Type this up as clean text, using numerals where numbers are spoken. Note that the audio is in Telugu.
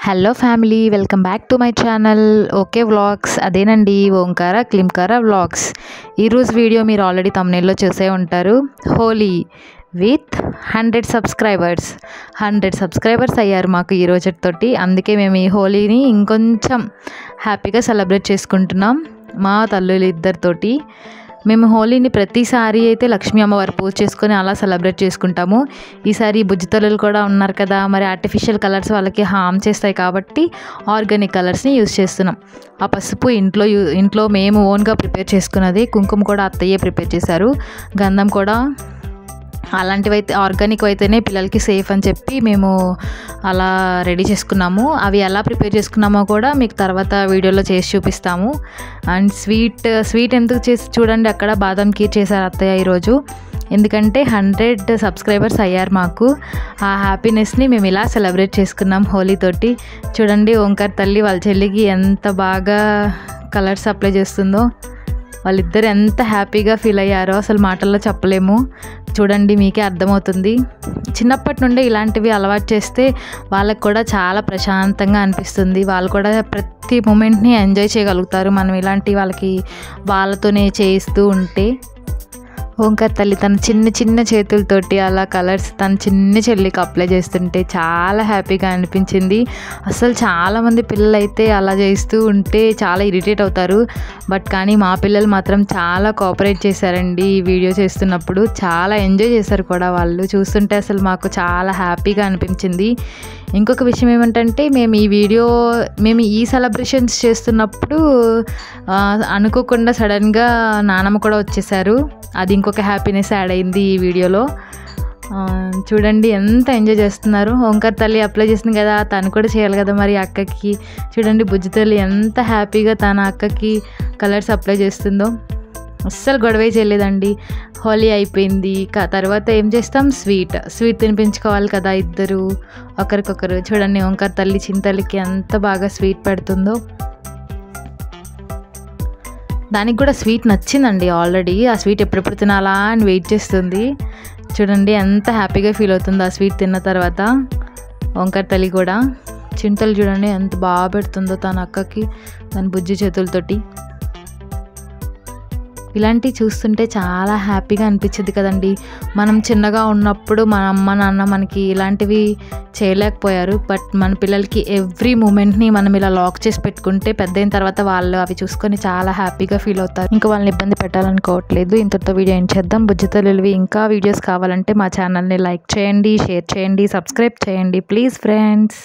Hello family, welcome back to my channel okay vlogs. అదేనండి, ఓంకార క్లింకార వ్లాగ్స్. ఈరోజు వీడియో మీరు ఆల్రెడీ తమ్నైల్లో చూసే ఉంటారు. Holi with 100 subscribers. 100 సబ్స్క్రైబర్స్ అయ్యారు మాకు ఈ రోజుతోటి. అందుకే మేము ఈ హోలీని ఇంకొంచెం హ్యాపీగా సెలబ్రేట్ చేసుకుంటున్నాం మా తల్లులు ఇద్దరితోటి. మేము హోలీని ప్రతిసారి అయితే లక్ష్మీ అమ్మవారు పూజ చేసుకొని అలా సెలబ్రేట్ చేసుకుంటాము. ఈసారి బుజ్జి తల్లులు కూడా ఉన్నారు కదా, మరి ఆర్టిఫిషియల్ కలర్స్ వాళ్ళకి హామ్ చేస్తాయి కాబట్టి ఆర్గానిక్ కలర్స్ని యూజ్ చేస్తున్నాం. ఆ పసుపు ఇంట్లో మేము ఓన్గా ప్రిపేర్ చేసుకున్నది. కుంకుమ కూడా అత్తయ్యే ప్రిపేర్ చేశారు. గంధం కూడా అలాంటివి అయితే ఆర్గానిక్ అయితేనే పిల్లలకి సేఫ్ అని చెప్పి మేము అలా రెడీ చేసుకున్నాము. అవి ఎలా ప్రిపేర్ చేసుకున్నామో కూడా మీకు తర్వాత వీడియోలో చేసి చూపిస్తాము. అండ్ స్వీట్ ఎందుకు చేసి చూడండి, అక్కడ బాదం ఖీర్ చేశారు అత్తయ్య ఈరోజు. ఎందుకంటే 100 సబ్స్క్రైబర్స్ అయ్యారు మాకు. ఆ హ్యాపీనెస్ని మేము ఇలా సెలబ్రేట్ చేసుకున్నాం హోలీతోటి. చూడండి, ఓంకార్ తల్లి వాళ్ళ చెల్లికి ఎంత బాగా కలర్స్ అప్లై చేస్తుందో. వాళ్ళిద్దరు ఎంత హ్యాపీగా ఫీల్ అయ్యారో అసలు మాటల్లో చెప్పలేము. చూడండి, మీకే అర్థమవుతుంది. చిన్నప్పటి నుండి ఇలాంటివి అలవాటు చేస్తే వాళ్ళకు కూడా చాలా ప్రశాంతంగా అనిపిస్తుంది. వాళ్ళు కూడా ప్రతి మూమెంట్ని ఎంజాయ్ చేయగలుగుతారు మనం ఇలాంటి వాళ్ళతోనే చేయిస్తూ ఉంటే. ఓంకార్ తల్లి తన చిన్న చేతులతోటి అలా కలర్స్ తన చిన్న చెల్లికి అప్లై చేస్తుంటే చాలా హ్యాపీగా అనిపించింది. అసలు చాలామంది పిల్లలు అయితే అలా చేస్తూ ఉంటే చాలా ఇరిటేట్ అవుతారు. కానీ మా పిల్లలు మాత్రం చాలా కోఆపరేట్ చేశారండి. ఈ వీడియో చేస్తున్నప్పుడు చాలా ఎంజాయ్ చేశారు కూడా వాళ్ళు. చూస్తుంటే అసలు మాకు చాలా హ్యాపీగా అనిపించింది. ఇంకొక విషయం ఏమంటే, మేము ఈ సెలబ్రేషన్స్ చేస్తున్నప్పుడు అనుకోకుండా సడన్గా నానమ్మ కూడా వచ్చేసారు. అది ఇంకొక హ్యాపీనెస్ యాడ్ అయింది ఈ వీడియోలో. చూడండి ఎంత ఎంజాయ్ చేస్తున్నారు. ఓంకార్ తల్లి అప్లై చేసింది కదా, తను కూడా చేయాలి కదా మరి అక్కకి. చూడండి, బుజ్జి తల్లి ఎంత హ్యాపీగా తన అక్కకి కలర్స్ అప్లై చేస్తుందో. అస్సలు గొడవే చేయలేదండి. హోలీ అయిపోయింది. తర్వాత ఏం చేస్తాం, స్వీట్ తినిపించుకోవాలి కదా ఇద్దరు ఒకరికొకరు. చూడండి, ఓంకార్ తల్లి చింతల్లికి ఎంత బాగా స్వీట్ పెడుతుందో. దానికి కూడా స్వీట్ నచ్చిందండి ఆల్రెడీ. ఆ స్వీట్ ఎప్పుడెప్పుడు తినాలా అని వెయిట్ చేస్తుంది. చూడండి ఎంత హ్యాపీగా ఫీల్ అవుతుందో ఆ స్వీట్ తిన్న తర్వాత. ఓంకార్ తల్లి కూడా చింతలు చూడండి ఎంత బాగా పెడుతుందో తన అక్కకి తన బుజ్జి చేతులతోటి. ఇలాంటివి చూస్తుంటే చాలా హ్యాపీగా అనిపించింది కదండి. మనం చిన్నగా ఉన్నప్పుడు మన అమ్మ నాన్న మనకి ఇలాంటివి చేయలేకపోయారు. బట్ మన పిల్లలకి ఎవ్రీ మూమెంట్ని మనం ఇలా లాక్ చేసి పెట్టుకుంటే పెద్దయిన తర్వాత వాళ్ళు అవి చూసుకొని చాలా హ్యాపీగా ఫీల్ అవుతారు. ఇంకా వాళ్ళని ఇబ్బంది పెట్టాలనుకోవట్లేదు. ఇంతటితో వీడియో ఏం చేద్దాం. బుజ్జి తల్లులవి ఇంకా వీడియోస్ కావాలంటే మా ఛానల్ని లైక్ చేయండి, షేర్ చేయండి, సబ్స్క్రైబ్ చేయండి ప్లీజ్ ఫ్రెండ్స్.